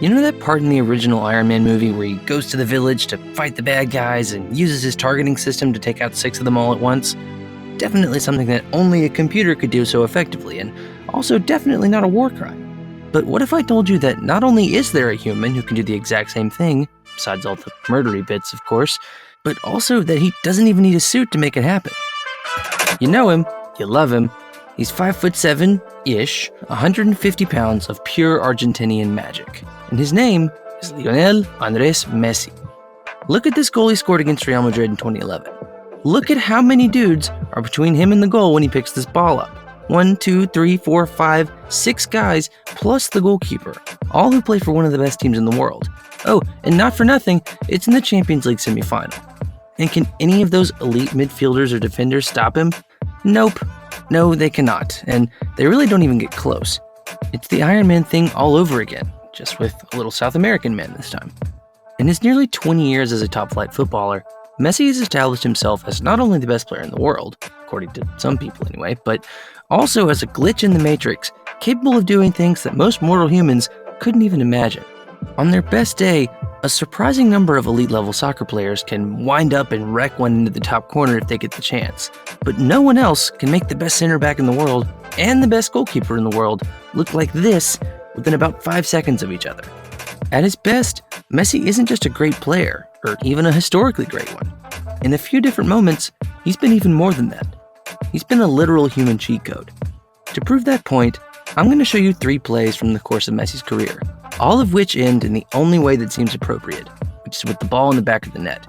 You know that part in the original Iron Man movie where he goes to the village to fight the bad guys and uses his targeting system to take out 6 of them all at once? Definitely something that only a computer could do so effectively, and also definitely not a war crime. But what if I told you that not only is there a human who can do the exact same thing, besides all the murdery bits of course, but also that he doesn't even need a suit to make it happen? You know him, you love him. He's 5'7"-ish, 150 pounds of pure Argentinian magic. And his name is Lionel Andres Messi. Look at this goal he scored against Real Madrid in 2011. Look at how many dudes are between him and the goal when he picks this ball up. 1, 2, 3, 4, 5, 6 guys, plus the goalkeeper, all who play for one of the best teams in the world. Oh, and not for nothing, it's in the Champions League semifinal. And can any of those elite midfielders or defenders stop him? Nope. No, they cannot, and they really don't even get close. It's the Iron Man thing all over again, just with a little South American man this time. In his nearly 20 years as a top-flight footballer, Messi has established himself as not only the best player in the world, according to some people anyway, but also as a glitch in the Matrix, capable of doing things that most mortal humans couldn't even imagine. On their best day, a surprising number of elite-level soccer players can wind up and wreck one into the top corner if they get the chance, but no one else can make the best center back in the world and the best goalkeeper in the world look like this within about 5 seconds of each other. At his best, Messi isn't just a great player, or even a historically great one. In a few different moments, he's been even more than that. He's been a literal human cheat code. To prove that point, I'm going to show you 3 plays from the course of Messi's career, all of which end in the only way that seems appropriate, which is with the ball in the back of the net.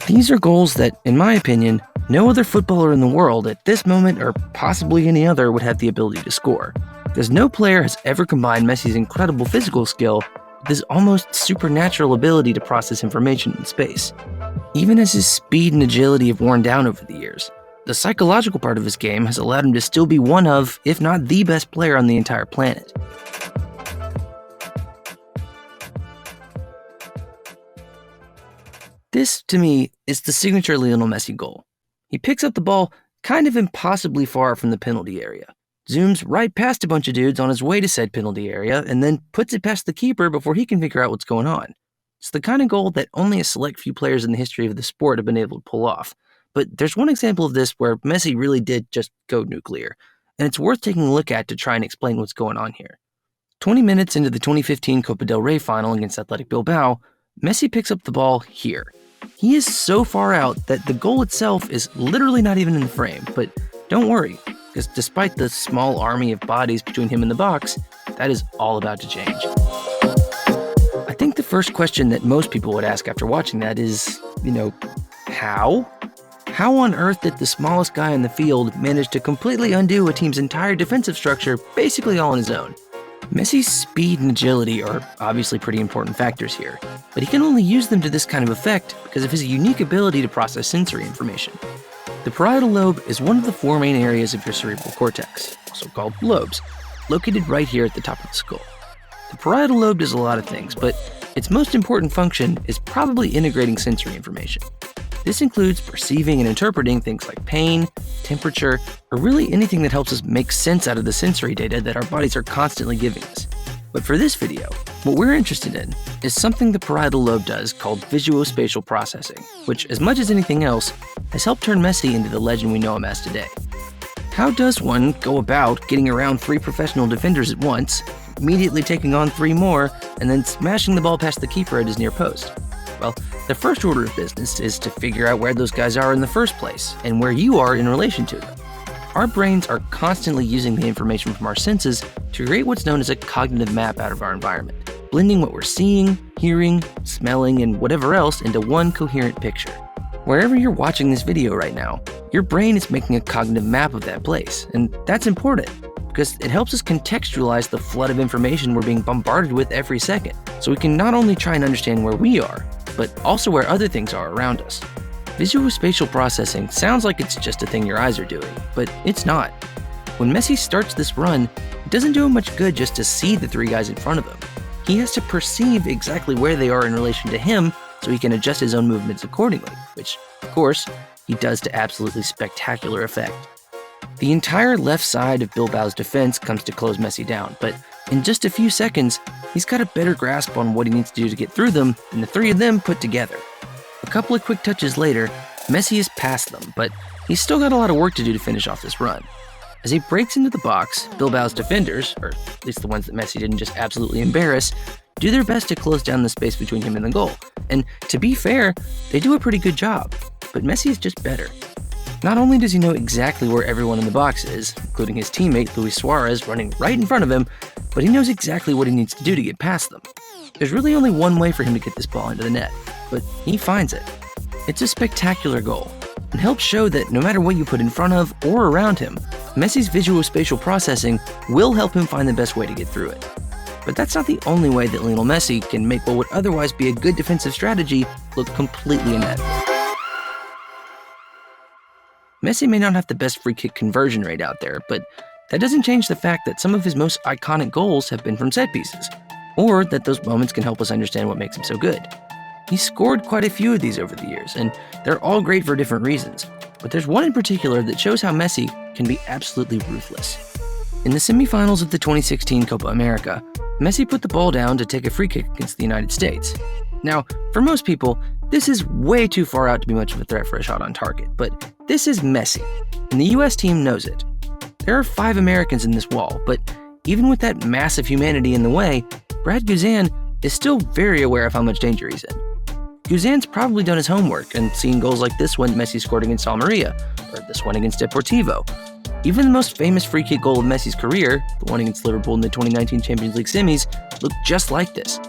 These are goals that, in my opinion, no other footballer in the world at this moment, or possibly any other, would have the ability to score, because no player has ever combined Messi's incredible physical skill with his almost supernatural ability to process information in space. Even as his speed and agility have worn down over the years, the psychological part of his game has allowed him to still be one of, if not the best player on the entire planet. This, to me, is the signature Lionel Messi goal. He picks up the ball kind of impossibly far from the penalty area, zooms right past a bunch of dudes on his way to said penalty area, and then puts it past the keeper before he can figure out what's going on. It's the kind of goal that only a select few players in the history of the sport have been able to pull off. But there's one example of this where Messi really did just go nuclear, and it's worth taking a look at to try and explain what's going on here. 20 minutes into the 2015 Copa del Rey final against Athletic Bilbao, Messi picks up the ball here. He is so far out that the goal itself is literally not even in the frame, but don't worry, because despite the small army of bodies between him and the box, that is all about to change. I think the first question that most people would ask after watching that is, how? How on earth did the smallest guy on the field manage to completely undo a team's entire defensive structure basically all on his own? Messi's speed and agility are obviously pretty important factors here, but he can only use them to this kind of effect because of his unique ability to process sensory information. The parietal lobe is one of the 4 main areas of your cerebral cortex, also called lobes, located right here at the top of the skull. The parietal lobe does a lot of things, but its most important function is probably integrating sensory information. This includes perceiving and interpreting things like pain, temperature, or really anything that helps us make sense out of the sensory data that our bodies are constantly giving us. But for this video, what we're interested in is something the parietal lobe does called visuospatial processing, which, as much as anything else, has helped turn Messi into the legend we know him as today. How does one go about getting around 3 professional defenders at once, immediately taking on 3 more, and then smashing the ball past the keeper at his near post? Well, the first order of business is to figure out where those guys are in the first place, and where you are in relation to them. Our brains are constantly using the information from our senses to create what's known as a cognitive map out of our environment, blending what we're seeing, hearing, smelling, and whatever else into one coherent picture. Wherever you're watching this video right now, your brain is making a cognitive map of that place, and that's important because it helps us contextualize the flood of information we're being bombarded with every second, so we can not only try and understand where we are, but also where other things are around us. Visuospatial processing sounds like it's just a thing your eyes are doing, but it's not. When Messi starts this run, it doesn't do him much good just to see the 3 guys in front of him. He has to perceive exactly where they are in relation to him so he can adjust his own movements accordingly, which, of course, he does to absolutely spectacular effect. The entire left side of Bilbao's defense comes to close Messi down, but in just a few seconds, he's got a better grasp on what he needs to do to get through them than the three of them put together. A couple of quick touches later, Messi is past them, but he's still got a lot of work to do to finish off this run. As he breaks into the box, Bilbao's defenders, or at least the ones that Messi didn't just absolutely embarrass, do their best to close down the space between him and the goal. And to be fair, they do a pretty good job, but Messi is just better. Not only does he know exactly where everyone in the box is, including his teammate Luis Suarez running right in front of him, but he knows exactly what he needs to do to get past them. There's really only one way for him to get this ball into the net, but he finds it. It's a spectacular goal, and helps show that no matter what you put in front of or around him, Messi's visual-spatial processing will help him find the best way to get through it. But that's not the only way that Lionel Messi can make what would otherwise be a good defensive strategy look completely inept. Messi may not have the best free kick conversion rate out there, but that doesn't change the fact that some of his most iconic goals have been from set pieces, or that those moments can help us understand what makes him so good. He's scored quite a few of these over the years, and they're all great for different reasons, but there's one in particular that shows how Messi can be absolutely ruthless. In the semifinals of the 2016 Copa America, Messi put the ball down to take a free kick against the United States. Now, for most people, this is way too far out to be much of a threat for a shot on target, but this is Messi, and the US team knows it. There are 5 Americans in this wall, but even with that massive humanity in the way, Brad Guzan is still very aware of how much danger he's in. Guzan's probably done his homework and seen goals like this one Messi scored against Almeria, or this one against Deportivo. Even the most famous free kick goal of Messi's career, the one against Liverpool in the 2019 Champions League semis, looked just like this.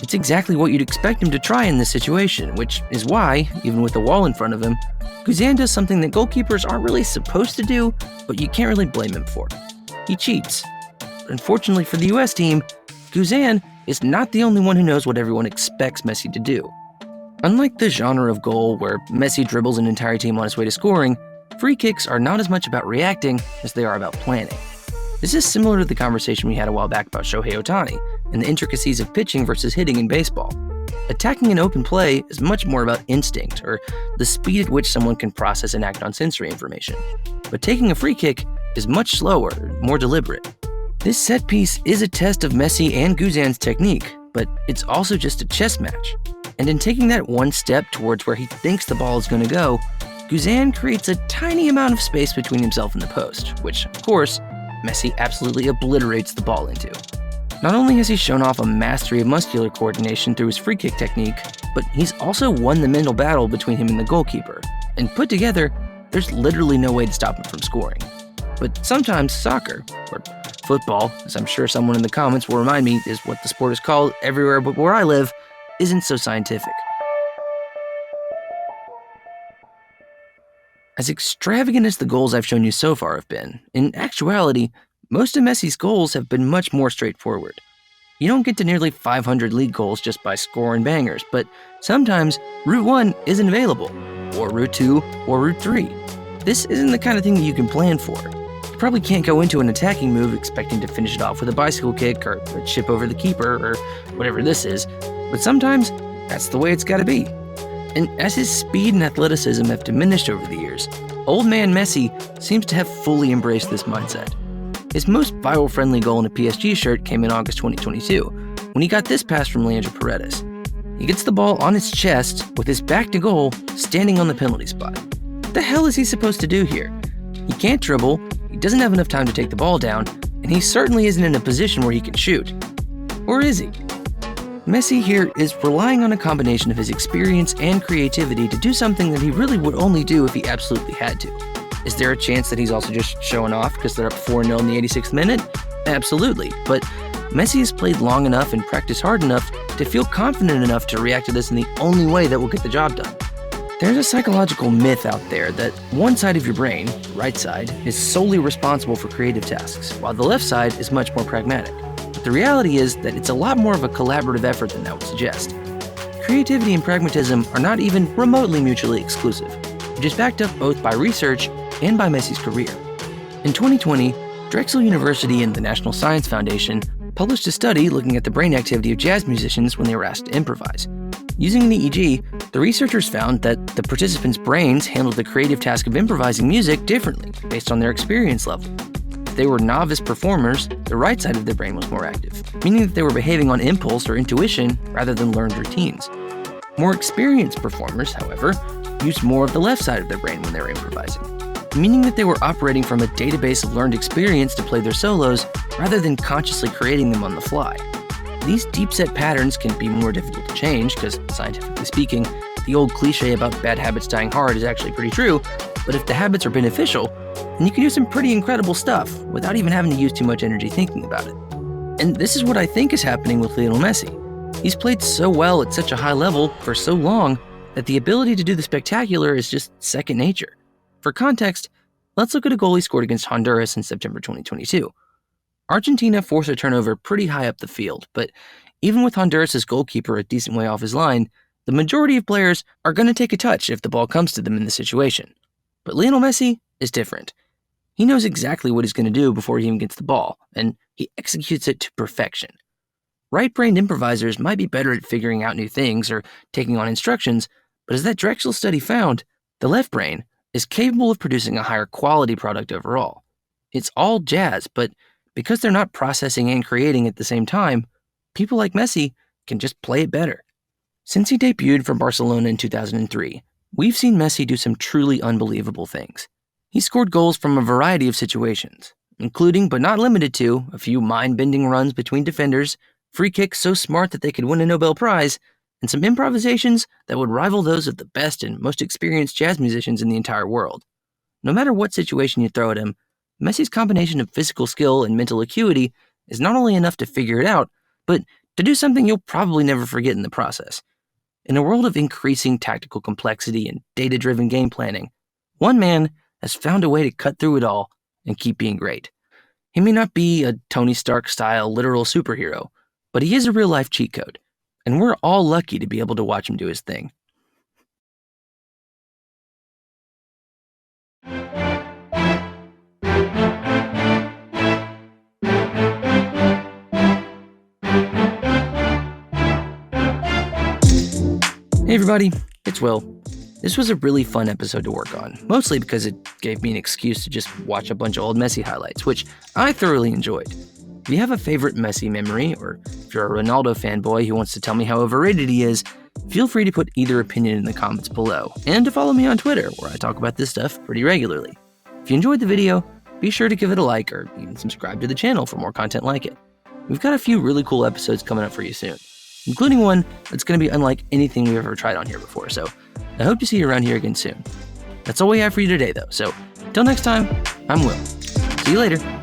It's exactly what you'd expect him to try in this situation, which is why, even with the wall in front of him, Guzan does something that goalkeepers aren't really supposed to do, but you can't really blame him for. He cheats. But unfortunately for the US team, Guzan is not the only one who knows what everyone expects Messi to do. Unlike the genre of goal where Messi dribbles an entire team on his way to scoring, free kicks are not as much about reacting as they are about planning. This is similar to the conversation we had a while back about Shohei Ohtani and the intricacies of pitching versus hitting in baseball. Attacking an open play is much more about instinct, or the speed at which someone can process and act on sensory information. But taking a free kick is much slower, more deliberate. This set piece is a test of Messi and Guzan's technique, but it's also just a chess match. And in taking that one step towards where he thinks the ball is going to go, Guzan creates a tiny amount of space between himself and the post, which, of course, Messi absolutely obliterates the ball into. Not only has he shown off a mastery of muscular coordination through his free kick technique, but he's also won the mental battle between him and the goalkeeper, and put together, there's literally no way to stop him from scoring. But sometimes soccer, or football, as I'm sure someone in the comments will remind me is what the sport is called everywhere but where I live, isn't so scientific. As extravagant as the goals I've shown you so far have been, in actuality, most of Messi's goals have been much more straightforward. You don't get to nearly 500 league goals just by scoring bangers, but sometimes Route 1 isn't available, or Route 2, or Route 3. This isn't the kind of thing that you can plan for. You probably can't go into an attacking move expecting to finish it off with a bicycle kick or a chip over the keeper or whatever this is, but sometimes that's the way it's gotta be. And as his speed and athleticism have diminished over the years, old man Messi seems to have fully embraced this mindset. His most viral-friendly goal in a PSG shirt came in August 2022, when he got this pass from Leandro Paredes. He gets the ball on his chest with his back to goal, standing on the penalty spot. What the hell is he supposed to do here? He can't dribble, he doesn't have enough time to take the ball down, and he certainly isn't in a position where he can shoot. Or is he? Messi here is relying on a combination of his experience and creativity to do something that he really would only do if he absolutely had to. Is there a chance that he's also just showing off because they're up 4-0 in the 86th minute? Absolutely, but Messi has played long enough and practiced hard enough to feel confident enough to react to this in the only way that will get the job done. There's a psychological myth out there that one side of your brain, the right side, is solely responsible for creative tasks, while the left side is much more pragmatic. But the reality is that it's a lot more of a collaborative effort than that would suggest. Creativity and pragmatism are not even remotely mutually exclusive, which is backed up both by research and by Messi's career. In 2020, Drexel University and the National Science Foundation published a study looking at the brain activity of jazz musicians when they were asked to improvise. Using an EEG, the researchers found that the participants' brains handled the creative task of improvising music differently based on their experience level. they were novice performers, the right side of their brain was more active, meaning that they were behaving on impulse or intuition rather than learned routines. More experienced performers, however, used more of the left side of their brain when they were improvising, meaning that they were operating from a database of learned experience to play their solos rather than consciously creating them on the fly. These deep-set patterns can be more difficult to change because, scientifically speaking, the old cliche about bad habits dying hard is actually pretty true, but if the habits are beneficial, then you can do some pretty incredible stuff without even having to use too much energy thinking about it. And this is what I think is happening with Lionel Messi. He's played so well at such a high level for so long that the ability to do the spectacular is just second nature. For context, let's look at a goal he scored against Honduras in September 2022. Argentina forced a turnover pretty high up the field, but even with Honduras' goalkeeper a decent way off his line, the majority of players are going to take a touch if the ball comes to them in the situation. But Lionel Messi is different. He knows exactly what he's going to do before he even gets the ball, and he executes it to perfection. Right-brained improvisers might be better at figuring out new things or taking on instructions, but as that Drexel study found, the left brain is capable of producing a higher quality product overall. It's all jazz, but because they're not processing and creating at the same time, people like Messi can just play it better. Since he debuted for Barcelona in 2003, we've seen Messi do some truly unbelievable things. He scored goals from a variety of situations, including but not limited to a few mind-bending runs between defenders, free kicks so smart that they could win a Nobel Prize, and some improvisations that would rival those of the best and most experienced jazz musicians in the entire world. No matter what situation you throw at him, Messi's combination of physical skill and mental acuity is not only enough to figure it out, but to do something you'll probably never forget in the process. In a world of increasing tactical complexity and data-driven game planning, one man has found a way to cut through it all and keep being great. He may not be a Tony Stark-style literal superhero, but he is a real-life cheat code, and we're all lucky to be able to watch him do his thing. Hey everybody, it's Will. This was a really fun episode to work on, mostly because it gave me an excuse to just watch a bunch of old Messi highlights, which I thoroughly enjoyed. If you have a favorite Messi memory, or if you're a Ronaldo fanboy who wants to tell me how overrated he is, feel free to put either opinion in the comments below, and to follow me on Twitter, where I talk about this stuff pretty regularly. If you enjoyed the video, be sure to give it a like or even subscribe to the channel for more content like it. We've got a few really cool episodes coming up for you soon, including one that's going to be unlike anything we've ever tried on here before, so I hope to see you around here again soon. That's all we have for you today, though, so until next time, I'm Will. See you later.